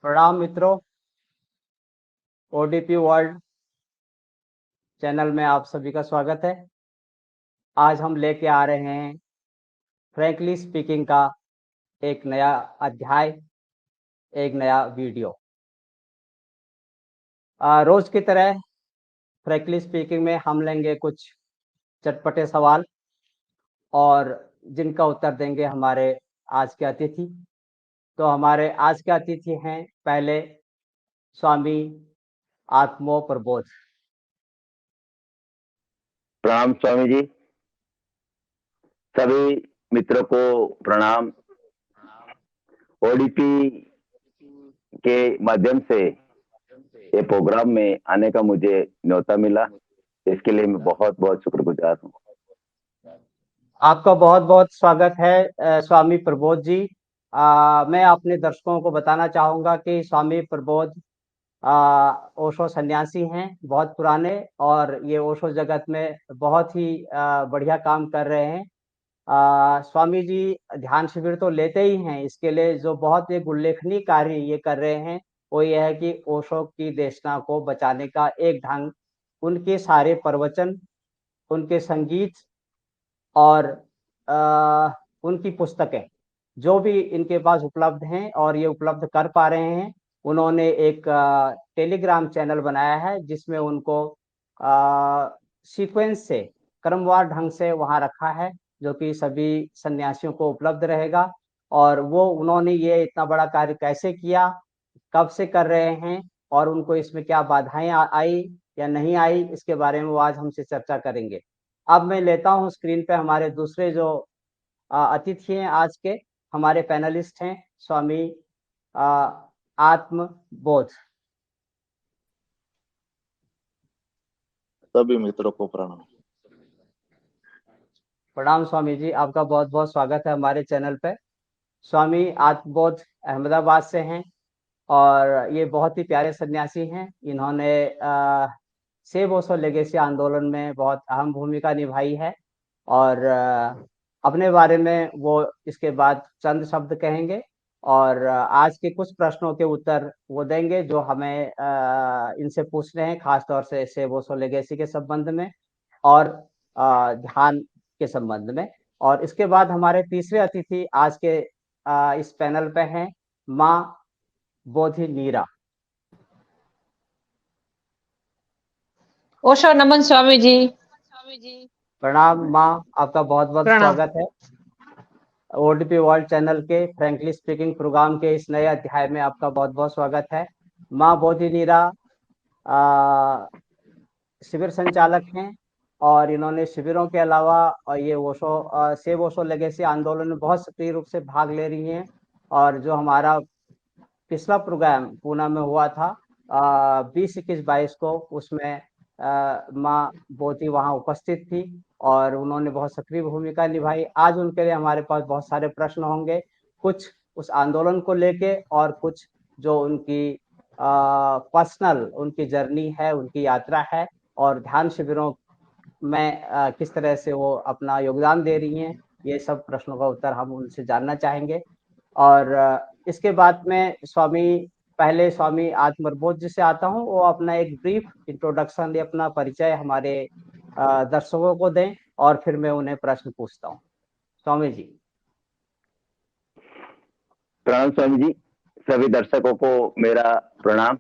प्रणाम मित्रों। ODP world channel में आप सभी का स्वागत है। आज हम लेके आ रहे हैं फ्रैंकली स्पीकिंग का एक नया अध्याय, एक नया वीडियो। रोज की तरह फ्रैंकली स्पीकिंग में हम लेंगे कुछ चटपटे सवाल और जिनका उत्तर देंगे हमारे आज के अतिथि। तो हमारे आज के अतिथि हैं पहले स्वामी आत्मो प्रबोध। प्रणाम स्वामी जी। सभी मित्रों को प्रणाम। ओडीपी के माध्यम से ये प्रोग्राम में आने का मुझे न्योता मिला, इसके लिए मैं बहुत बहुत शुक्रगुजार हूँ। आपका बहुत बहुत स्वागत है स्वामी प्रबोध जी। मैं अपने दर्शकों को बताना चाहूँगा कि स्वामी प्रबोध ओशो सन्यासी हैं, बहुत पुराने, और ये ओशो जगत में बहुत ही बढ़िया काम कर रहे हैं। स्वामी जी ध्यान शिविर तो लेते ही हैं, इसके लिए जो बहुत एक उल्लेखनीय कार्य ये कर रहे हैं वो ये है कि ओशो की देशना को बचाने का एक ढंग, उनके सारे प्रवचन, उनके संगीत और उनकी पुस्तकें जो भी इनके पास उपलब्ध हैं और ये उपलब्ध कर पा रहे हैं। उन्होंने एक टेलीग्राम चैनल बनाया है जिसमें उनको सीक्वेंस से, क्रमवार ढंग से वहाँ रखा है, जो कि सभी सन्यासियों को उपलब्ध रहेगा। और वो उन्होंने ये इतना बड़ा कार्य कैसे किया, कब से कर रहे हैं और उनको इसमें क्या बाधाएं आई या नहीं आई, इसके बारे में वो आज हमसे चर्चा करेंगे। अब मैं लेता हूँ स्क्रीन पे हमारे दूसरे जो अतिथि हैं आज के, हमारे पैनलिस्ट हैं स्वामी आत्मबोध। सभी मित्रों को प्रणाम। प्रणाम स्वामी जी, आपका बहुत बहुत स्वागत है हमारे चैनल पे। स्वामी आत्मबोध अहमदाबाद से हैं और ये बहुत ही प्यारे सन्यासी हैं। इन्होंने सेव ओशो लेगेसी आंदोलन में बहुत अहम भूमिका निभाई है और अपने बारे में वो इसके बाद चंद शब्द कहेंगे और आज के कुछ प्रश्नों के उत्तर वो देंगे जो हमें इनसे पूछने हैं, खासतौर से सेव ओशो लेगेसी के संबंध में और ध्यान के संबंध में। और इसके बाद हमारे तीसरे अतिथि आज के इस पैनल पे हैं माँ बोधि नीरा। ओशो नमन स्वामी जी। प्रणाम माँ, आपका बहुत बहुत प्रणाम। स्वागत है ओडीपी वर्ल्ड चैनल के फ्रैंकली स्पीकिंग प्रोग्राम के इस नए अध्याय में। आपका बहुत बहुत स्वागत है। माँ बोधि नीरा शिविर संचालक हैं और इन्होंने शिविरों के अलावा और ये ओशो सेव ओशो लेगेसी आंदोलन में बहुत सक्रिय रूप से भाग ले रही हैं। और जो हमारा पिछला प्रोग्राम पूना में हुआ था 20-21-22 को, उसमें माँ बोधी वहाँ उपस्थित थी और उन्होंने बहुत सक्रिय भूमिका निभाई। आज उनके लिए हमारे पास बहुत सारे प्रश्न होंगे, कुछ उस आंदोलन को लेके और कुछ जो उनकी पर्सनल उनकी जर्नी है, उनकी यात्रा है और ध्यान शिविरों में किस तरह से वो अपना योगदान दे रही हैं। ये सब प्रश्नों का उत्तर हम उनसे जानना चाहेंगे। और इसके बाद में पहले स्वामी आत्मबोध जी से आता हूँ, वो अपना एक ब्रीफ इंट्रोडक्शन या अपना परिचय हमारे दर्शकों को दें और फिर मैं उन्हें प्रश्न पूछता हूँ। स्वामी जी। प्रणाम स्वामी जी, सभी दर्शकों को मेरा प्रणाम।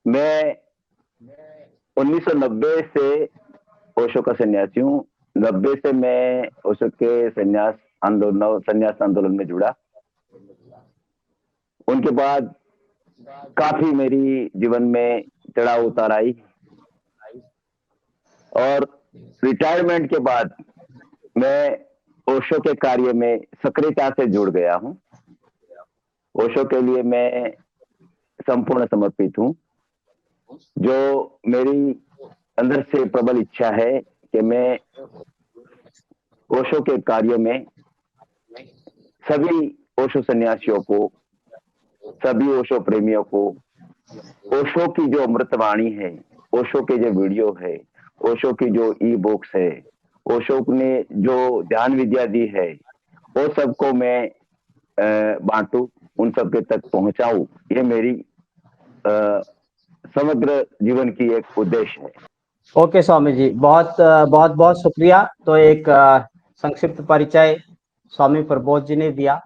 मैं 1990 से ओशो का सन्यासी हूँ। 90 से मैं ओशो के संन्यास आंदोलन में जुड़ा। उनके बाद काफी मेरी जीवन में चढ़ाव उतार आई और रिटायरमेंट के बाद मैं ओशो के कार्य में सक्रियता से जुड़ गया हूँ। ओशो के लिए मैं संपूर्ण समर्पित हूँ। जो मेरी अंदर से प्रबल इच्छा है कि मैं ओशो के कार्य में सभी ओशो सन्यासियों को, सभी ओशो प्रेमियों को ओशो की जो अमृतवाणी है, ओशो के जो वीडियो है, ओशो की जो ई बुक्स है, ओशो ने जो ध्यान विद्या दी है, वो सबको मैं बांटूं उन सबके तक पहुंचाऊं, ये मेरी समग्र जीवन की एक उद्देश्य है। ओके स्वामी जी, बहुत बहुत बहुत शुक्रिया। तो एक संक्षिप्त परिचय स्वामी प्रबोध जी ने दिया।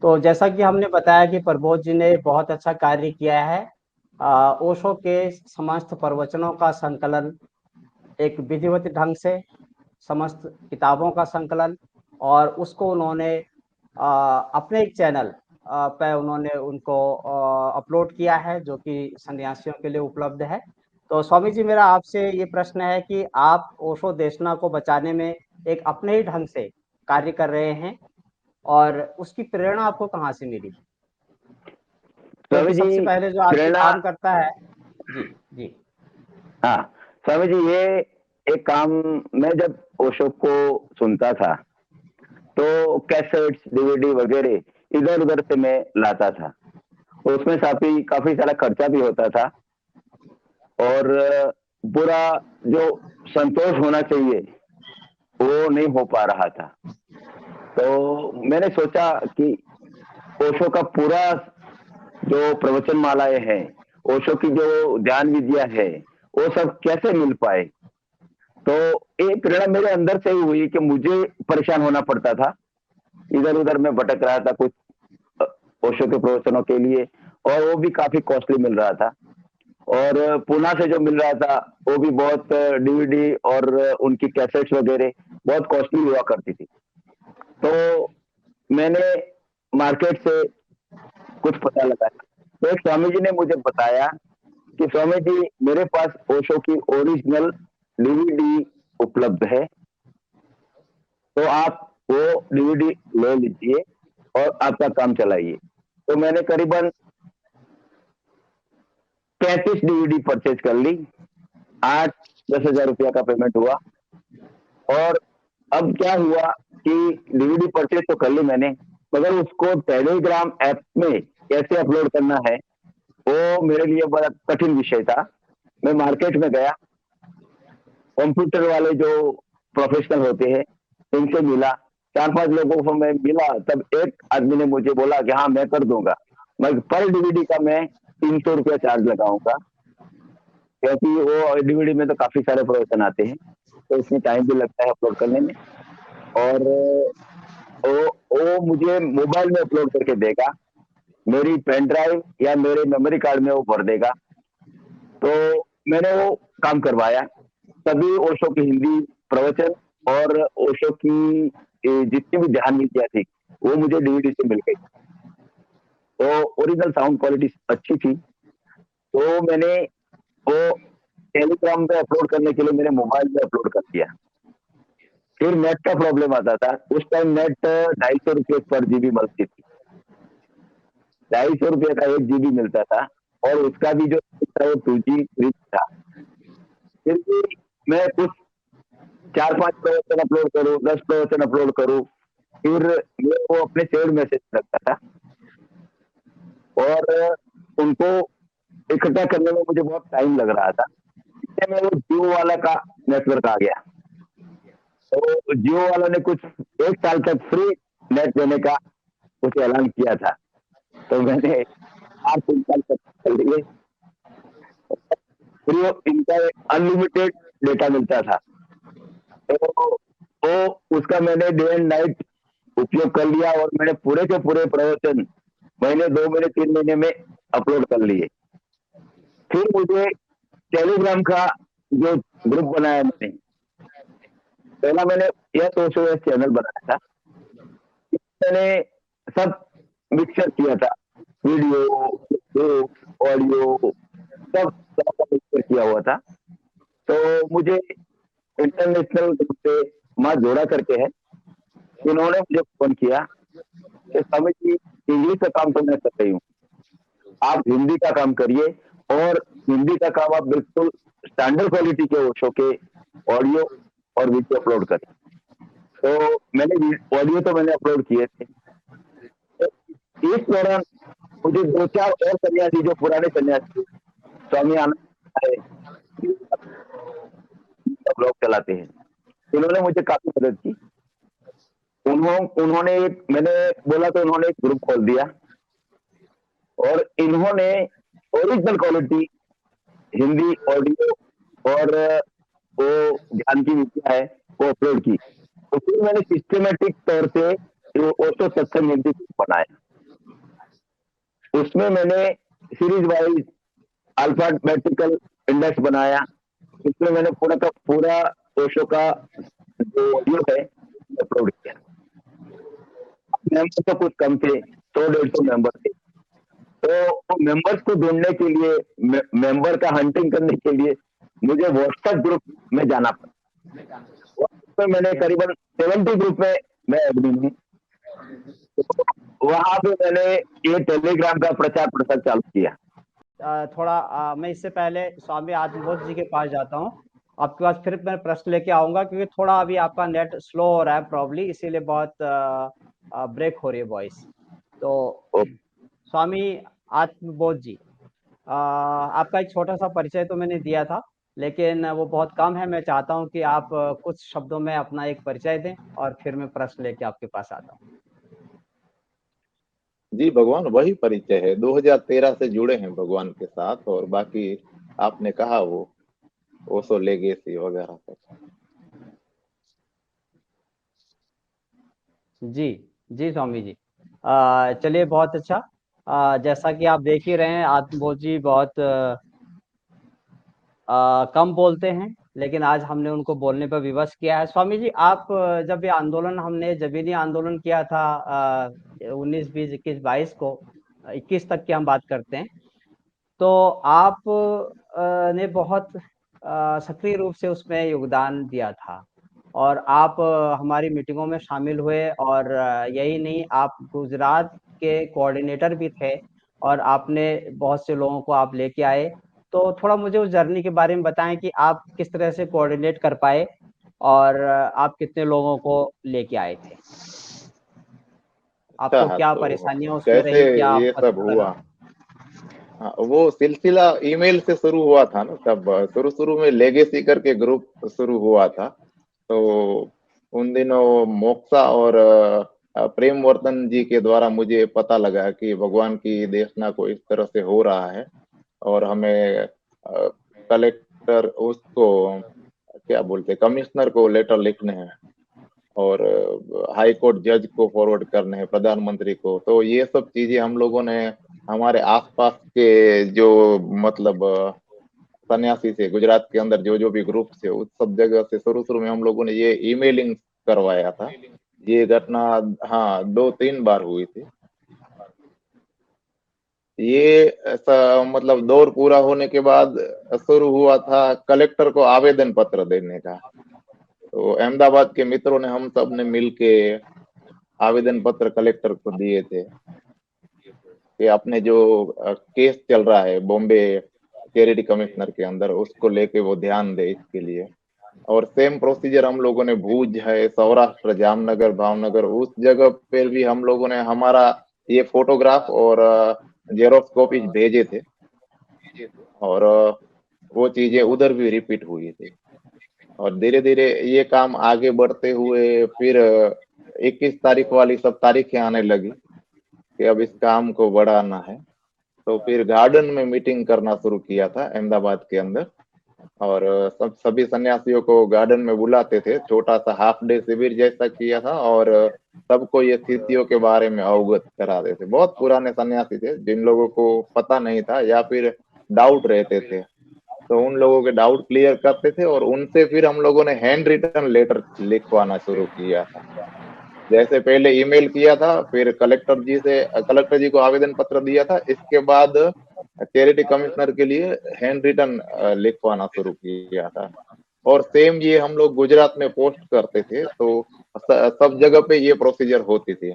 तो जैसा कि हमने बताया कि प्रबोध जी ने बहुत अच्छा कार्य किया है। ओशो के समस्त प्रवचनों का संकलन एक विधिवत ढंग से, समस्त किताबों का संकलन, और उसको उन्होंने अपने एक चैनल पे उन्होंने उनको अपलोड किया है, जो कि सन्यासियों के लिए उपलब्ध है। तो स्वामी जी, मेरा आपसे ये प्रश्न है कि आप ओशो देशना को बचाने में एक अपने ही ढंग से कार्य कर रहे हैं, और उसकी प्रेरणा आपको कहाँ से मिली? क्योंकि स्वामी सबसे जी, पहले जो आदमी प्रेरणा, काम करता है। जी जी। हाँ स्वामी जी, ये एक काम, मैं जब ओशो को सुनता था तो कैसेट्स, डीवीडी वगैरह इधर उधर से मैं लाता था। उसमें काफी सारा खर्चा भी होता था, और पूरा जो संतोष होना चाहिए वो नहीं हो पा रहा था। तो मैंने सोचा कि ओशो का पूरा जो प्रवचन मालाएं हैं, ओशो की जो ध्यान विद्या है, वो सब कैसे मिल पाए। तो एक प्रेरणा मेरे अंदर से ही हुई कि मुझे परेशान होना पड़ता था, इधर उधर मैं भटक रहा था कुछ ओशो के प्रवचनों के लिए, और वो भी काफी कॉस्टली मिल रहा था। और पुणे से जो मिल रहा था वो भी बहुत, डीवीडी और उनकी कैसेट्स वगैरह बहुत कॉस्टली हुआ करती थी। तो मैंने मार्केट से कुछ पता लगाया, तो एक स्वामी जी ने मुझे बताया कि स्वामी जी, मेरे पास ओशो की ओरिजिनल डीवीडी उपलब्ध है, तो आप वो डीवीडी ले लीजिए और आपका काम चलाइए। तो मैंने करीबन 35 डीवीडी परचेज कर ली। 8-10 हजार रुपया का पेमेंट हुआ। और अब क्या हुआ कि डीवीडी परचेज तो कर ली मैंने, मगर उसको टेलीग्राम ऐप में कैसे अपलोड करना है वो मेरे लिए बड़ा कठिन विषय था। मैं मार्केट में गया, कंप्यूटर वाले जो प्रोफेशनल होते हैं उनसे मिला, 4-5 लोगों को मैं मिला, तब एक आदमी ने मुझे बोला कि हाँ मैं कर दूंगा, मैं पर डीवीडी का मैं 300 रुपया चार्ज लगाऊंगा, क्योंकि वो डीवीडी में तो काफी सारे प्रवचन आते हैं, तो इसमें टाइम भी लगता है अपलोड करने में। और वो मुझे मोबाइल में अपलोड करके देगा, मेरी पेन ड्राइव या मेरे मेमोरी कार्ड में वो भर देगा। तो मैंने वो काम करवाया। तभी ओशो की हिंदी प्रवचन और ओशो की जितनी भी ध्यान विद्या थी वो मुझे डीवीडी से मिल गई। तो ओरिजिनल साउंड क्वालिटी अच्छी थी। तो मैंने वो टेलीग्राम पे अपलोड करने के लिए मेरे मोबाइल में अपलोड कर दिया। फिर नेट का प्रॉब्लम आता था। उस टाइम नेट 250 रुपये पर जीबी मिलती थी, 250 रुपये का 1 जीबी मिलता था, और उसका भी जो था वो 2G 3G था। फिर भी मैं कुछ 4-5 प्रवचन अपलोड करूँ, 10 प्रवचन अपलोड करूँ, फिर मैं वो अपने सेव्ड मैसेज रखता था, और उनको इकट्ठा करने में मुझे बहुत टाइम लग रहा था। इससे में वो जियो वाला का नेटवर्क आ गया। तो जियो वालों ने कुछ 1 साल तक फ्री नेट देने का कुछ ऐलान किया था, तो मैंने 8-3 साल तक कर लिए। फ्री इनका अनलिमिटेड डेटा मिलता था, तो वो उसका मैंने डे एंड नाइट उपयोग कर लिया, और मैंने पूरे के पूरे प्रवचन महीने, 2 महीने, 3 महीने में अपलोड कर लिए। फिर मुझे टेलीग्राम का जो ग्रुप बनाया मैंने, पहला मैंने यह सोचो चैनल बनाया था, मैंने सब मिक्सर किया था, वीडियो, ऑडियो, सब मिक्सर किया हुआ था। तो मुझे इंटरनेशनल ग्रुप से माँ जोड़ा करके है, इन्होंने मुझे फोन किया कि स्वामी जी, इंग्लिश का काम तो मैं कर रही हूँ, आप हिंदी का काम करिए, और हिंदी का काम आप बिल्कुल स्टैंडर्ड क्वालिटी के ओशो के ऑडियो और वीडियो अपलोड करें। तो मैंने ऑडियो तो मैंने अपलोड किए थे। तो इस दौरान मुझे 2-4 और सन्यासी, जो पुराने सन्यासी स्वामी आनंद ब्लॉग चलाते हैं, इन्होंने मुझे काफी मदद की। उन्होंने मैंने बोला तो उन्होंने एक ग्रुप खोल दिया, और इन्होंने ओरिजिनल क्वालिटी हिंदी ऑडियो और वो ज्ञान की विद्या है वो अपलोड की। तो फिर मैंने सिस्टमेटिक तौर से वो ओशो सत्संग हिंदी बनाया। उसमें मैंने सीरीज वाइज अल्फाबेटिकल इंडेक्स बनाया। इसमें मैंने पूरा का पूरा ओशो का जो ऑडियो है अपलोड किया। मेंबर तो कुछ कम थे, 100-150 मेंबर थे। तो मेंबर्स को ढूंढने के लिए, मेंबर का हंटिंग करने के लिए मुझे व्हाट्सएप ग्रुप में जाना पड़ा। तो मैंने करीबन 70 ग्रुप में मैं एडमिन हूँ। तो वहां पे मैंने ये टेलीग्राम का प्रचार प्रसार चालू किया। थोड़ा मैं इससे पहले स्वामी आत्मबोध जी के पास जाता हूँ, आपके पास फिर मैं प्रश्न लेके आऊंगा, क्योंकि थोड़ा अभी आपका नेट स्लो हो रहा है प्रॉब्ली, इसीलिए बहुत ब्रेक हो रही है वॉइस। तो स्वामी आत्मबोध जी, आपका एक छोटा सा परिचय तो मैंने दिया था, लेकिन वो बहुत कम है। मैं चाहता हूँ कि आप कुछ शब्दों में अपना एक परिचय दें और फिर मैं प्रश्न लेके आपके पास आता हूँ। जी भगवान, वही परिचय है, 2013 से जुड़े हैं भगवान के साथ। और बाकी आपने कहा वो ओशो लेगेसी वगैरह सब। जी जी स्वामी जी, चलिए बहुत अच्छा। जैसा कि आप देख ही रहे हैं, आत्मबोध जी बहुत कम बोलते हैं, लेकिन आज हमने उनको बोलने पर विवश किया है। स्वामी जी, आप जब ये आंदोलन, हमने जमीनी आंदोलन किया था 19, 20, 21, 22 को, 21 तक की हम बात करते हैं, तो आप ने बहुत सक्रिय रूप से उसमें योगदान दिया था, और आप हमारी मीटिंगों में शामिल हुए, और यही नहीं, आप गुजरात के कोऑर्डिनेटर भी थे, और आपने बहुत से लोगों को आप लेके आए। तो थोड़ा मुझे उस जर्नी के बारे में बताएं कि आप किस तरह से कोऑर्डिनेट कर पाए, और आप कितने लोगों को लेके आए थे, आपको अच्छा, क्या तो परेशानियां उसमें कैसे रही, क्या ये आपका सब सफर हुआ? रहा? हाँ, वो सिलसिला ईमेल से शुरू हुआ था ना। तब शुरू शुरू में लेगेसी करके ग्रुप शुरू हुआ था। तो उन दिनों मोक्सा और प्रेम वर्तन जी के द्वारा मुझे पता लगा कि भगवान की देशना को इस तरह से हो रहा है, और हमें कलेक्टर उसको क्या बोलते, कमिश्नर को लेटर लिखने हैं, और हाई कोर्ट जज को फॉरवर्ड करने हैं, प्रधानमंत्री को। तो ये सब चीजें हम लोगों ने हमारे आसपास के जो मतलब सन्यासी थे गुजरात के अंदर, जो जो भी ग्रुप थे, उस सब जगह से शुरू शुरू में हम लोगों ने ये ईमेलिंग करवाया था। ये घटना हाँ 2-3 बार हुई थी। ये ऐसा मतलब दौर पूरा होने के बाद शुरू हुआ था कलेक्टर को आवेदन पत्र देने का। तो अहमदाबाद के मित्रों ने, हम सब ने मिलके आवेदन पत्र कलेक्टर को दिए थे कि अपने जो केस चल रहा है बॉम्बे चैरिटी कमिश्नर के अंदर, उसको लेके वो ध्यान दे इसके लिए। और सेम प्रोसीजर हम लोगों ने भूज है, सौराष्ट्र, जामनगर, भावनगर, उस जगह पर भी हम लोगों ने हमारा ये फोटोग्राफ और जेरोक्स कॉपीज भेजे थे, और वो चीजें उधर भी रिपीट हुई थी। और धीरे धीरे ये काम आगे बढ़ते हुए फिर 21 तारीख वाली सब तारीखें आने लगी कि अब इस काम को बढ़ाना है। तो फिर गार्डन में मीटिंग करना शुरू किया था अहमदाबाद के अंदर, और सभी सन्यासियों को गार्डन में बुलाते थे। छोटा सा हाफ डे शिविर जैसा किया था, और सबको ये स्थितियों के बारे में अवगत कराते थे। बहुत पुराने सन्यासी थे जिन लोगों को पता नहीं था या फिर डाउट रहते थे, तो उन लोगों के डाउट क्लियर करते थे, और उनसे फिर हम लोगों ने हैंड रिटन लेटर लिखवाना शुरू किया था। जैसे पहले ईमेल किया था, फिर कलेक्टर जी को आवेदन पत्र दिया था, इसके बाद चैरिटी कमिश्नर के लिए हैंड रिटन लिखवाना शुरू किया था। और सेम ये हम लोग गुजरात में पोस्ट करते थे, तो सब जगह पे ये प्रोसीजर होती थी।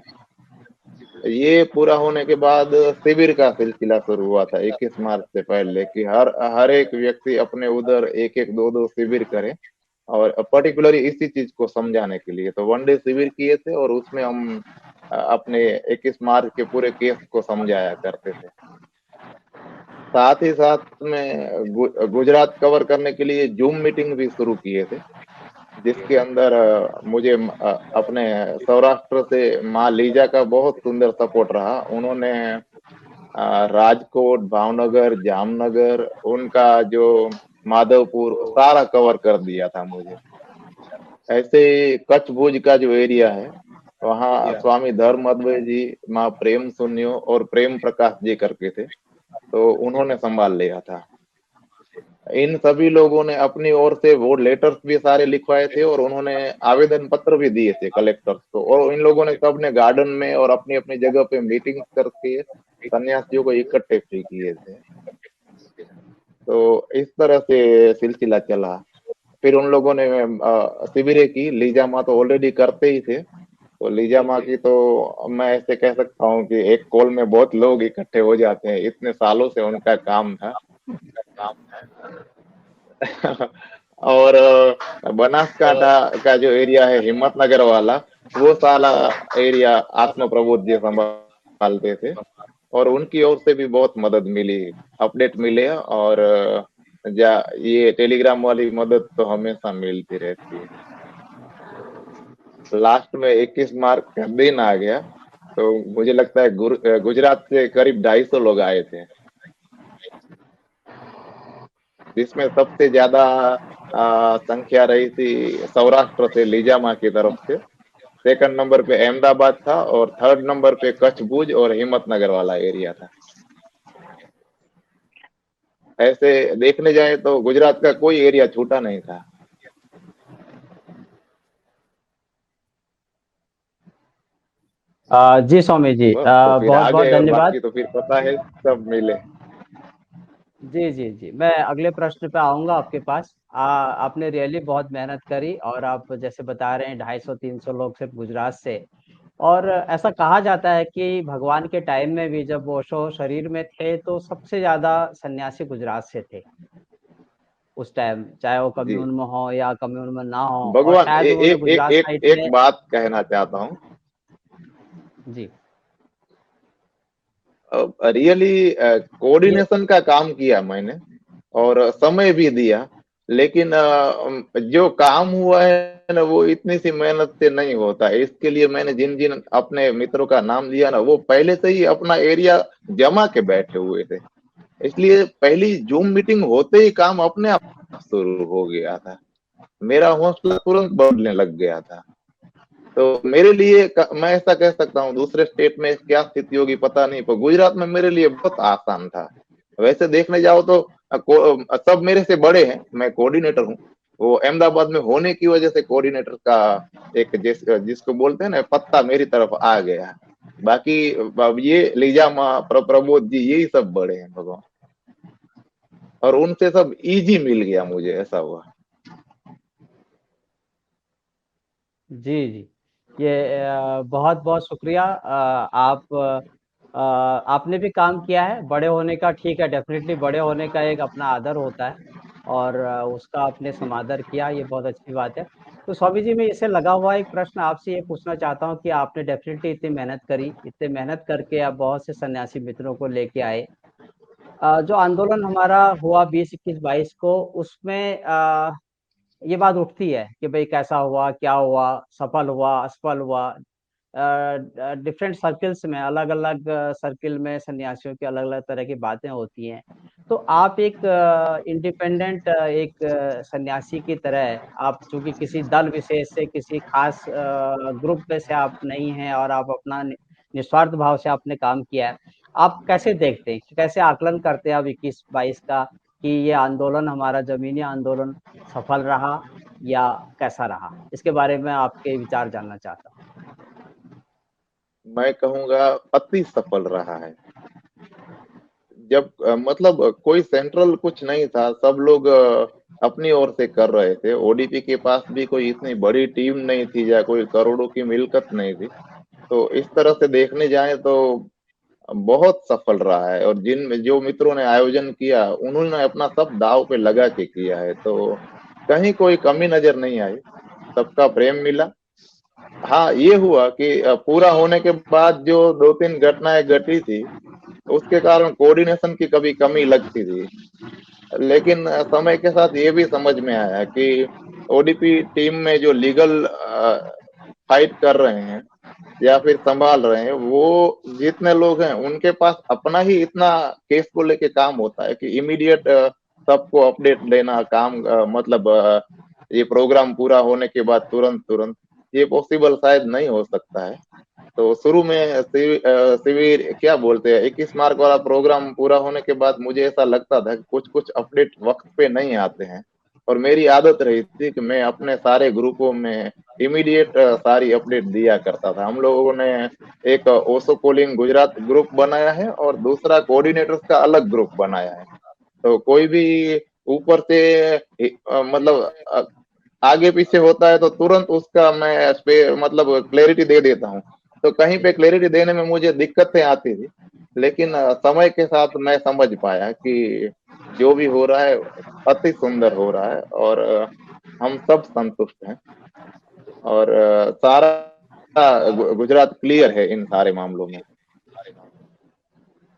ये पूरा होने के बाद शिविर का सिलसिला शुरू हुआ था 21 मार्च से पहले, कि हर एक व्यक्ति अपने उधर एक एक दो दो शिविर करे, और पर्टिकुलरली इसी चीज को समझाने के लिए। तो 1 डे शिविर किए थे, और उसमें हम अपने 21 मार्च के पूरे केस को समझाया करते थे। साथ ही साथ में गुजरात कवर करने के लिए जूम मीटिंग भी शुरू किए थे, जिसके अंदर मुझे अपने सौराष्ट्र से माँ लीजा का बहुत सुंदर सपोर्ट रहा। उन्होंने राजकोट, भावनगर, जामनगर, उनका जो माधवपुर सारा कवर कर दिया था मुझे। ऐसे कच्छ भुज का जो एरिया है वहाँ स्वामी धर्म अद्वैत जी, माँ प्रेम सुन्यो और प्रेम प्रकाश जी करके थे, तो उन्होंने संभाल लिया था। इन सभी लोगों ने अपनी ओर से वो लेटर्स भी सारे लिखवाए थे और उन्होंने आवेदन पत्र भी दिए थे कलेक्टर्स को, और इन लोगों ने सबने गार्डन में और अपनी अपनी जगह पे मीटिंग करके सन्यासियों को इकट्ठे भी किए थे। तो इस तरह से सिलसिला चला। फिर उन लोगों ने शिविरें की। लीजा माँ तो ऑलरेडी करते ही थे, तो लीजा माँ की तो मैं ऐसे कह सकता हूँ कि एक कॉल में बहुत लोग इकट्ठे हो जाते हैं, इतने सालों से उनका काम था। और बनासकांठा का जो एरिया है हिम्मतनगर वाला, वो साला एरिया आत्म प्रबोध जी संभालते थे, और उनकी ओर से भी बहुत मदद मिली, अपडेट मिले, और ये टेलीग्राम वाली मदद तो हमेशा मिलती रहती है। लास्ट में 21 मार्च का दिन आ गया, तो मुझे लगता है गुजरात से करीब 250 लोग आए थे, जिसमें सबसे ज्यादा संख्या रही थी सौराष्ट्र से, लीजा माँ की तरफ से। सेकंड नंबर पे अहमदाबाद था, और थर्ड नंबर पे कच्छ भुज और हिम्मतनगर वाला एरिया था। ऐसे देखने जाए तो गुजरात का कोई एरिया छूटा नहीं था। जी स्वामी जी, बस तो फिर बहुत आ बहुत गए, और धन्यवाद। बाकी तो फिर पता है, सब मिले। जी जी जी, मैं अगले प्रश्न पे आऊंगा आपके पास। आपने रियली बहुत मेहनत करी, और आप जैसे बता रहे हैं 250-300 लोग सिर्फ गुजरात से। और ऐसा कहा जाता है कि भगवान के टाइम में भी जब ओशो शरीर में थे तो सबसे ज्यादा सन्यासी गुजरात से थे उस टाइम, चाहे वो जी, कम्यून में हो या कम्यून में ना हो, और भगवान शायद उन्होंने गुजरात साइड एक में। बात कहना चाहता हूँ। जी। रियली ये कोऑर्डिनेशन का काम किया मैंने, और समय भी दिया, लेकिन जो काम हुआ है ना, वो इतनी सी मेहनत से नहीं होता है। इसके लिए मैंने जिन जिन अपने मित्रों का नाम लिया ना, वो पहले से ही अपना एरिया जमा के बैठे हुए थे, इसलिए पहली जूम मीटिंग होते ही काम अपने आप शुरू हो गया था। मेरा हौसला तुरंत बढ़ने लग गया था। तो मेरे लिए मैं ऐसा कह सकता हूँ, दूसरे स्टेट में क्या स्थिति होगी पता नहीं, पर गुजरात में मेरे लिए बहुत आसान था। वैसे देखने जाओ तो सब मेरे से बड़े हैं, मैं कोऑर्डिनेटर हूँ। वो अहमदाबाद में होने की वजह से कोऑर्डिनेटर का एक जिसको बोलते हैं ना, पत्ता मेरी तरफ आ गया। बाकी अब ये लीजा प्रबोध जी, यही सब बड़े हैं भगवान, और उनसे सब इजी मिल गया मुझे, ऐसा हुआ। जी जी, ये बहुत बहुत शुक्रिया। आपने भी काम किया है बड़े होने का, ठीक है, डेफिनेटली बड़े होने का एक अपना आदर होता है, और उसका आपने समादर किया, ये बहुत अच्छी बात है। तो स्वामी जी, मैं इससे लगा हुआ एक प्रश्न आपसे ये पूछना चाहता हूँ कि आपने डेफिनेटली इतनी मेहनत करी, इतने मेहनत करके आप बहुत से सन्यासी मित्रों को लेके आए। जो आंदोलन हमारा हुआ 20, 21, 22 को, उसमें ये बात उठती है कि भाई कैसा हुआ, क्या हुआ, सफल हुआ, असफल हुआ। डिफरेंट सर्कल्स में, अलग अलग सर्किल में सन्यासियों की अलग अलग तरह की बातें होती हैं। तो आप एक इंडिपेंडेंट एक सन्यासी की तरह, आप चूंकि किसी दल विशेष से, किसी खास ग्रुप में से आप नहीं हैं, और आप अपना निस्वार्थ भाव से आपने काम किया है। आप कैसे देखते हैं, कैसे आकलन करते हैं आप 21, 22 का, कि ये आंदोलन हमारा जमीनी आंदोलन सफल रहा या कैसा रहा? इसके बारे में आपके विचार जानना चाहता हूँ। मैं कहूंगा अति सफल रहा है। जब मतलब कोई सेंट्रल कुछ नहीं था, सब लोग अपनी ओर से कर रहे थे। ओडीपी के पास भी कोई इतनी बड़ी टीम नहीं थी, या कोई करोड़ों की मिलकत नहीं थी। तो इस तरह से देखने जाए तो बहुत सफल रहा है, और जिन जो मित्रों ने आयोजन किया, उन्होंने अपना सब दाव पे लगा के किया है, तो कहीं कोई कमी नजर नहीं आई, सबका प्रेम मिला। हाँ, ये हुआ कि पूरा होने के बाद जो 2-3 घटनाएं घटी थी, उसके कारण कोऑर्डिनेशन की कभी कमी लगती थी। लेकिन समय के साथ ये भी समझ में आया कि ओडीपी टीम में जो लीगल फाइट कर रहे हैं, या फिर संभाल रहे हैं, वो जितने लोग हैं उनके पास अपना ही इतना केस को लेके काम होता है कि इमीडिएट सबको अपडेट देना काम, मतलब ये प्रोग्राम पूरा होने के बाद तुरंत तुरंत ये पॉसिबल शायद नहीं हो सकता है। तो शुरू में शिविर क्या बोलते हैं 21 मार्क वाला प्रोग्राम पूरा होने के बाद मुझे ऐसा लगता था कि कुछ कुछ अपडेट वक्त पे नहीं आते हैं, और मेरी आदत रही थी कि मैं अपने सारे ग्रुपों में इमीडिएट सारी अपडेट दिया करता था। हम लोगों ने एक ओशो कोलिंग गुजरात ग्रुप बनाया है और दूसरा कोऑर्डिनेटर्स का अलग ग्रुप बनाया है। तो कोई भी ऊपर से मतलब आगे पीछे होता है तो तुरंत उसका मैं मतलब क्लैरिटी दे देता हूँ। तो कहीं पे क्लैरिटी देने में मुझे दिक्कतें आती थी, लेकिन समय के साथ मैं समझ पाया कि जो भी हो रहा है अति सुंदर हो रहा है, और हम सब संतुष्ट हैं, और सारा गुजरात क्लियर है इन सारे मामलों में।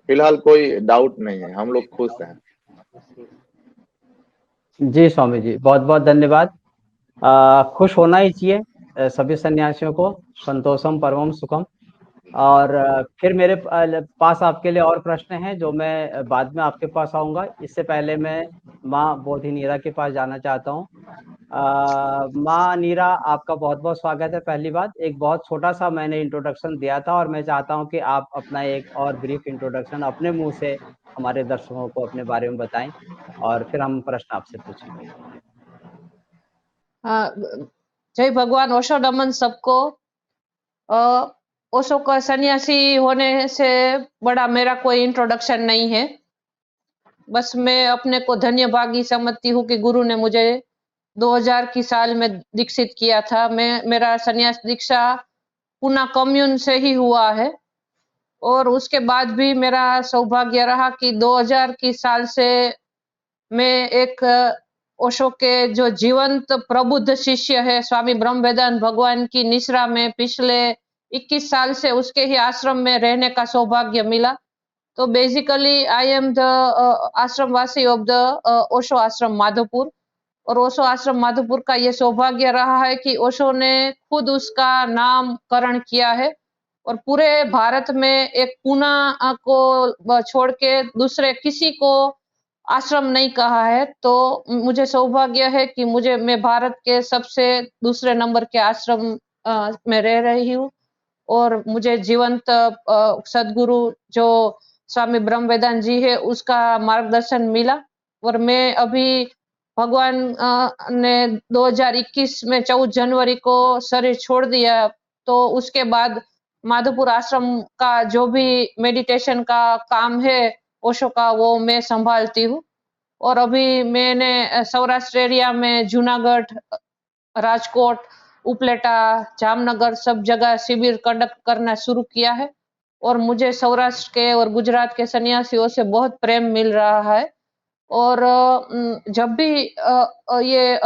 फिलहाल कोई डाउट नहीं है, हम लोग खुश हैं। जी स्वामी जी, बहुत बहुत धन्यवाद। खुश होना ही चाहिए सभी सन्यासियों को, संतोषम परमम सुखम। और फिर मेरे पास आपके लिए और प्रश्न हैं जो मैं बाद में आपके पास आऊंगा। इससे पहले मैं माँ बोधि नीरा के पास जाना चाहता हूँ। माँ नीरा, आपका बहुत बहुत स्वागत है। पहली बात, एक बहुत छोटा सा मैंने इंट्रोडक्शन दिया था और मैं चाहता हूँ कि आप अपना एक और ब्रीफ इंट्रोडक्शन अपने मुंह से हमारे दर्शकों को अपने बारे में बताएं और फिर हम प्रश्न आपसे पूछेंगे। जय भगवान, ओशो नमन सबको। ओशो का सन्यासी होने से बड़ा मेरा कोई इंट्रोडक्शन नहीं है। बस मैं अपने को धन्य भागी समझती हूँ कि गुरु ने मुझे 2000 की साल में दीक्षित किया था। मेरा सन्यास दीक्षा पूना कम्यून से ही हुआ है, और उसके बाद भी मेरा सौभाग्य रहा कि 2000 की साल से मैं एक ओशो के जो जीवंत प्रबुद्ध शिष्य है स्वामी ब्रह्म वेदांत भगवान की निश्रा में पिछले 21 साल से उसके ही आश्रम में रहने का सौभाग्य मिला। तो बेसिकली आई एम द आश्रमवासी ऑफ द ओशो आश्रम माधोपुर, और ओशो आश्रम माधोपुर का ये सौभाग्य रहा है कि ओशो ने खुद उसका नामकरण किया है, और पूरे भारत में एक पूना को छोड़ के दूसरे किसी को आश्रम नहीं कहा है। तो मुझे सौभाग्य है कि मैं भारत के सबसे दूसरे नंबर के आश्रम में रह रही हूँ, और मुझे जीवंत सदगुरु जो स्वामी ब्रह्म वेदांत जी है उसका मार्गदर्शन मिला। और मैं अभी भगवान ने 2021 में 14 जनवरी को शरीर छोड़ दिया, तो उसके बाद माधोपुर आश्रम का जो भी मेडिटेशन का काम है ओशो का, वो मैं संभालती हूँ। और अभी मैंने सौराष्ट्र एरिया में जूनागढ़, राजकोट, उपलेटा, जामनगर सब जगह शिविर कंडक्ट करना शुरू किया है, और मुझे सौराष्ट्र के और गुजरात के सन्यासियों से बहुत प्रेम मिल रहा है। और जब भी ये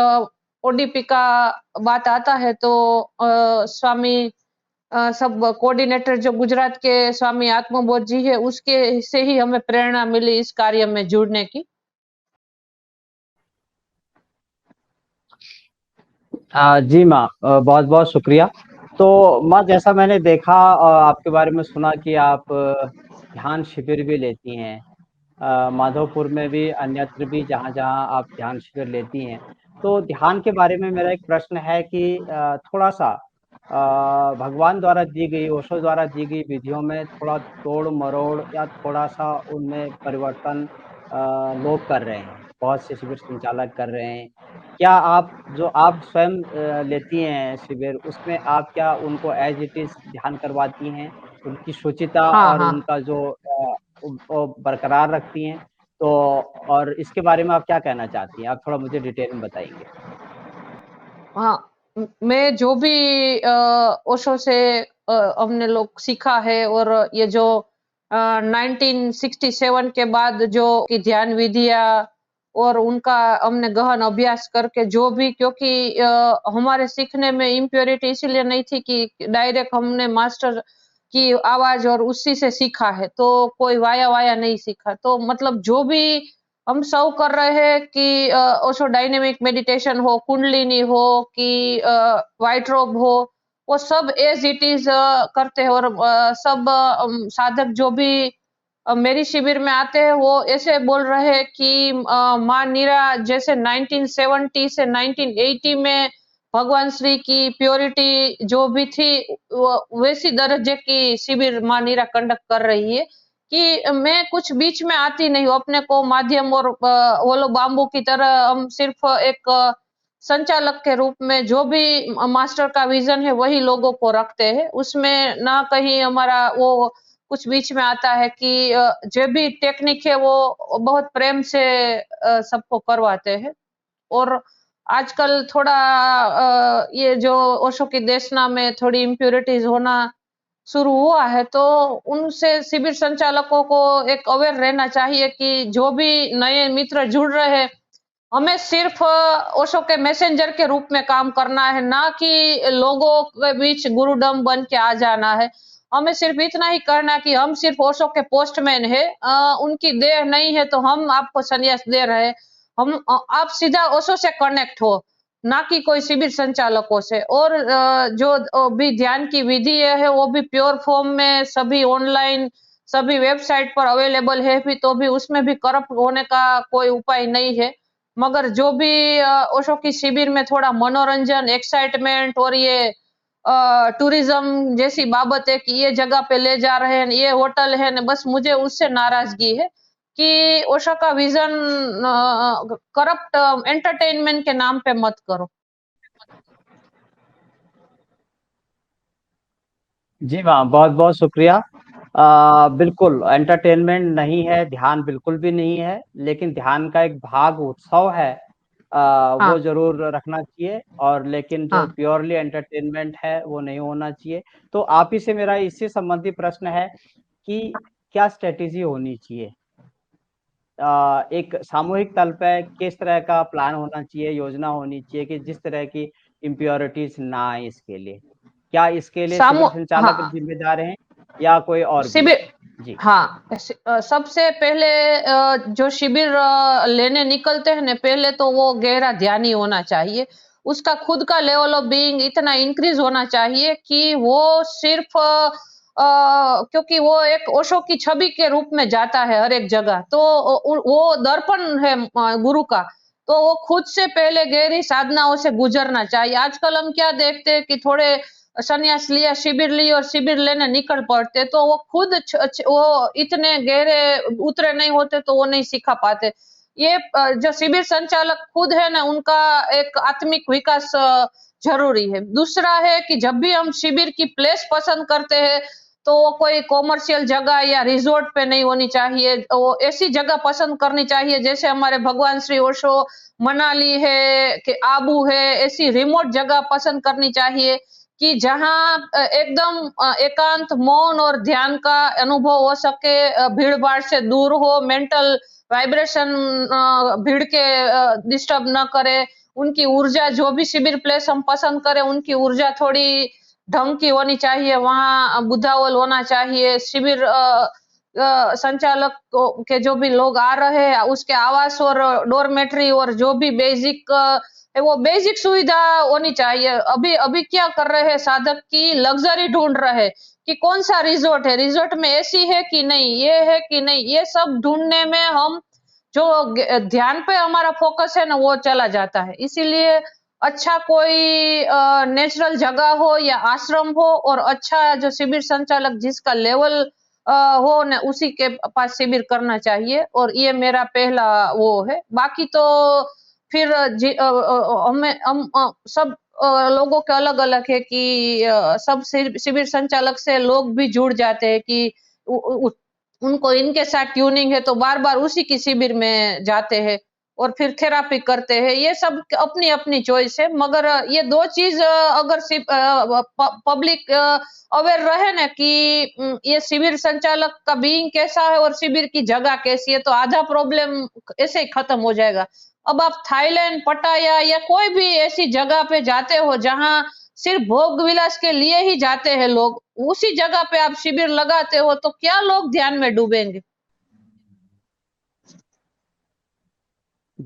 ओडीपी का बात आता है तो स्वामी सब कोऑर्डिनेटर जो गुजरात के स्वामी आत्मबोध जी है उसके से ही हमें प्रेरणा मिली इस कार्य में जुड़ने की। जी माँ, बहुत बहुत शुक्रिया। तो माँ, जैसा मैंने देखा आपके बारे में सुना कि आप ध्यान शिविर भी लेती हैं, माधोपुर में भी अन्यत्र भी जहाँ जहाँ आप ध्यान शिविर लेती हैं। तो ध्यान के बारे में मेरा एक प्रश्न है कि थोड़ा सा भगवान द्वारा दी गई, ओशो द्वारा दी गई विधियों में थोड़ा तोड़ मरोड़ या थोड़ा सा उनमें परिवर्तन लोग कर रहे हैं, बहुत से शिविर संचालक कर रहे हैं। क्या आप स्वयं लेती हैं शिविर, उसमें आप क्या उनको एज इट इज ध्यान करवाती हैं, उनकी शुचिता हाँ, और हाँ। उनका जो वो बरकरार रखती हैं? तो और इसके बारे में आप क्या कहना चाहती हैं? आप थोड़ा मुझे डिटेल में बताएंगे। हाँ, मैं जो भी ओशो से हमने लोग सीखा है, और ये जो 1967 के बाद जो की ध्यान विधिया और उनका हमने गहन अभ्यास करके जो भी, क्योंकि हमारे सीखने में इम्प्योरिटी इसीलिए नहीं थी कि डायरेक्ट हमने मास्टर की आवाज और उसी से सीखा है, तो कोई वाया नहीं सीखा। तो मतलब जो भी हम सब कर रहे हैं कि ओशो डायनेमिक मेडिटेशन हो, कुंडलिनी हो कि व्हाइट रोब हो, वो सब एज इट इज करते हैं। और सब साधक जो भी मेरी शिविर में आते हैं वो ऐसे बोल रहे हैं कि माँ नीरा जैसे 1970 से 1980 में भगवान श्री की प्योरिटी जो भी थी वैसी दर्जे की शिविर माँ नीरा कंडक्ट कर रही है, कि मैं कुछ बीच में आती नहीं हूँ। अपने को माध्यम और वो लोग बाम्बू की तरह हम सिर्फ एक संचालक के रूप में जो भी मास्टर का विजन है वही लोगों को रखते हैं। उसमें ना कहीं हमारा वो कुछ बीच में आता है कि जो भी टेक्निक है वो बहुत प्रेम से सबको करवाते हैं। और आजकल थोड़ा ये जो ओशो की देशना में थोड़ी इम्प्योरिटीज होना शुरू हुआ है, तो उनसे शिविर संचालकों को एक अवेयर रहना चाहिए कि जो भी नए मित्र जुड़ रहे हैं, हमें सिर्फ ओशो के मैसेंजर के रूप में काम करना है, ना कि लोगों के बीच गुरुडम बन के आ जाना है। हमें सिर्फ इतना ही करना है कि हम सिर्फ ओशो के पोस्टमैन है, उनकी देह नहीं है तो हम आपको संन्यास दे रहे हैं। हम आप सीधा ओशो से कनेक्ट हो, ना कि कोई शिविर संचालकों से। और जो भी ध्यान की विधि है वो भी प्योर फॉर्म में सभी ऑनलाइन सभी वेबसाइट पर अवेलेबल है भी, तो भी उसमें भी करप्ट होने का कोई उपाय नहीं है। मगर जो भी ओशो की शिविर में थोड़ा मनोरंजन, एक्साइटमेंट और ये टूरिज्म जैसी बाबत है कि ये जगह पे ले जा रहे हैं, ये होटल है न, बस मुझे उससे नाराजगी है कि ओशो का विजन करप्ट एंटरटेनमेंट के नाम पे मत करो। जी मैम, बहुत बहुत शुक्रिया। बिल्कुल एंटरटेनमेंट नहीं है, ध्यान बिल्कुल भी नहीं है, लेकिन ध्यान का एक भाग उत्सव है, वो हाँ, जरूर रखना चाहिए। और लेकिन जो हाँ, प्योरली एंटरटेनमेंट है वो नहीं होना चाहिए। तो आप ही से मेरा इससे संबंधी प्रश्न है कि क्या स्ट्रेटेजी होनी चाहिए, एक सामूहिक तल पे किस तरह का प्लान होना चाहिए, योजना होनी चाहिए कि जिस तरह की इम्प्योरिटीज ना आए इसके लिए? क्या इसके लिए शिविर संचालक हाँ, जिम्मेदार हैं या कोई और भी? शिविर, जी। हाँ, सबसे पहले जो शिविर लेने निकलते हैं ना, पहले तो वो गहरा ध्यानी होना चाहिए। उसका खुद का लेवल ऑफ बीइंग इतना इंक्रीज होना चाहिए कि वो सिर्फ क्योंकि वो एक ओशो की छवि के रूप में जाता है हर एक जगह, तो वो दर्पण है गुरु का, तो वो खुद से पहले गहरी साधनाओं से गुजरना चाहिए। आजकल हम क्या देखते हैं कि थोड़े संन्यास लिया, शिविर ली और शिविर लेने निकल पड़ते, तो वो खुद वो इतने गहरे उतरे नहीं होते, तो वो नहीं सिखा पाते। ये जो शिविर संचालक खुद है ना, उनका एक आत्मिक विकास जरूरी है। दूसरा है कि जब भी हम शिविर की प्लेस पसंद करते हैं, तो वो कोई कॉमर्शियल जगह या रिजॉर्ट पे नहीं होनी चाहिए, वो ऐसी जगह पसंद करनी चाहिए जैसे हमारे भगवान श्री ओशो मनाली है कि आबू है, ऐसी रिमोट जगह पसंद करनी चाहिए कि जहाँ एकदम एकांत मौन और ध्यान का अनुभव हो सके, भीड़ भाड़ से दूर हो, मेंटल वाइब्रेशन भीड़ के डिस्टर्ब न करे। उनकी ऊर्जा, जो भी शिविर प्लेस हम पसंद करें, उनकी ऊर्जा थोड़ी ढंग की होनी चाहिए, वहाँ बुद्धावल होना चाहिए। शिविर संचालक के जो भी लोग आ रहे हैं, उसके आवास और डोरमेट्री और जो भी बेसिक वो बेसिक सुविधा होनी चाहिए। अभी अभी क्या कर रहे हैं साधक की लग्जरी ढूंढ रहे हैं कि कौन सा रिजॉर्ट है, रिजॉर्ट में एसी है कि नहीं, ये है कि नहीं, ये सब ढूंढने में हम जो ध्यान पे हमारा फोकस है ना, वो चला जाता है। इसीलिए अच्छा कोई नेचुरल जगह हो या आश्रम हो और अच्छा जो शिविर संचालक जिसका लेवल हो न, उसी के पास शिविर करना चाहिए। और ये मेरा पहला वो है। बाकी तो फिर हमें हम सब लोगों के अलग अलग है कि सब शिविर संचालक से लोग भी जुड़ जाते हैं कि उनको इनके साथ ट्यूनिंग है, तो बार बार उसी की शिविर में जाते हैं और फिर थेरापी करते हैं। ये सब अपनी अपनी चॉइस है, मगर ये दो चीज अगर पब्लिक अवेयर रहे ना कि ये शिविर संचालक का बीइंग कैसा है और शिविर की जगह कैसी है, तो आधा प्रॉब्लम ऐसे ही खत्म हो जाएगा। अब आप थाईलैंड, पटाया या कोई भी ऐसी जगह पे जाते हो जहां सिर्फ भोग विलास के लिए ही जाते हैं लोग, उसी जगह पे आप शिविर लगाते हो तो क्या लोग ध्यान में डूबेंगे?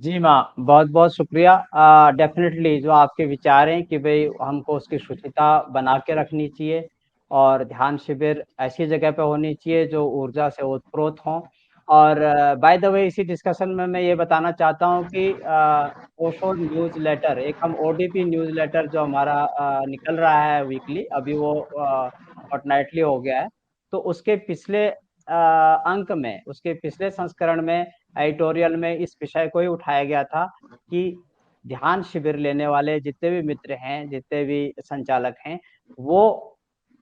जी माँ, बहुत-बहुत शुक्रिया। डेफ़िनेटली जो आपके विचार हैं कि भई हमको उसकी शुचिता बना के रखनी चाहिए और ध्यान शिविर ऐसी जगह पे होनी चाहिए जो ऊर्जा से ओतप्रोत हों। और बाय द वे इसी डिस्कशन में मैं ये बताना चाहता हूँ कि ओशो न्यूज़लेटर एक हम ओडीपी न्यूज़लेटर जो हमारा निकल रहा है वीकली, अभी वो फ़ॉर्टनाइटली हो गया है। तो उसके पिछले अंक में, उसके पिछले संस्करण में एडिटोरियल में इस विषय को ही उठाया गया था कि ध्यान शिविर लेने वाले जितने भी मित्र हैं, जितने भी संचालक हैं, वो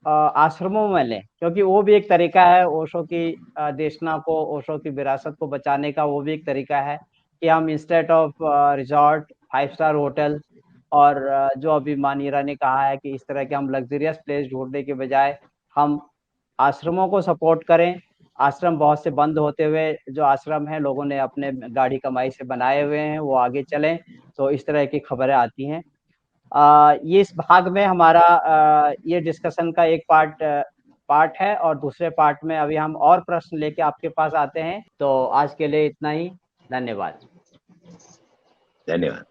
आश्रमों में लें, क्योंकि वो भी एक तरीका है ओशो की देशना को, ओशो की विरासत को बचाने का वो भी एक तरीका है कि हम instead of resort, 5 star hotel और जो अभी मानीरा ने कहा है कि इस तरह के हम लग्ज़रियस प्लेस ढूँढने के बजाय हम आश्रमों को सपोर्ट करें। आश्रम बहुत से बंद होते हुए जो आश्रम हैं, लोगों ने अपने गाढ़ी कमाई से बनाए हुए हैं, वो आगे चलें, तो इस तरह की खबरें आती हैं। ये इस भाग में हमारा ये डिस्कशन का एक पार्ट है और दूसरे पार्ट में अभी हम और प्रश्न लेके आपके पास आते हैं। तो आज के लिए इतना ही। धन्यवाद। धन्यवाद।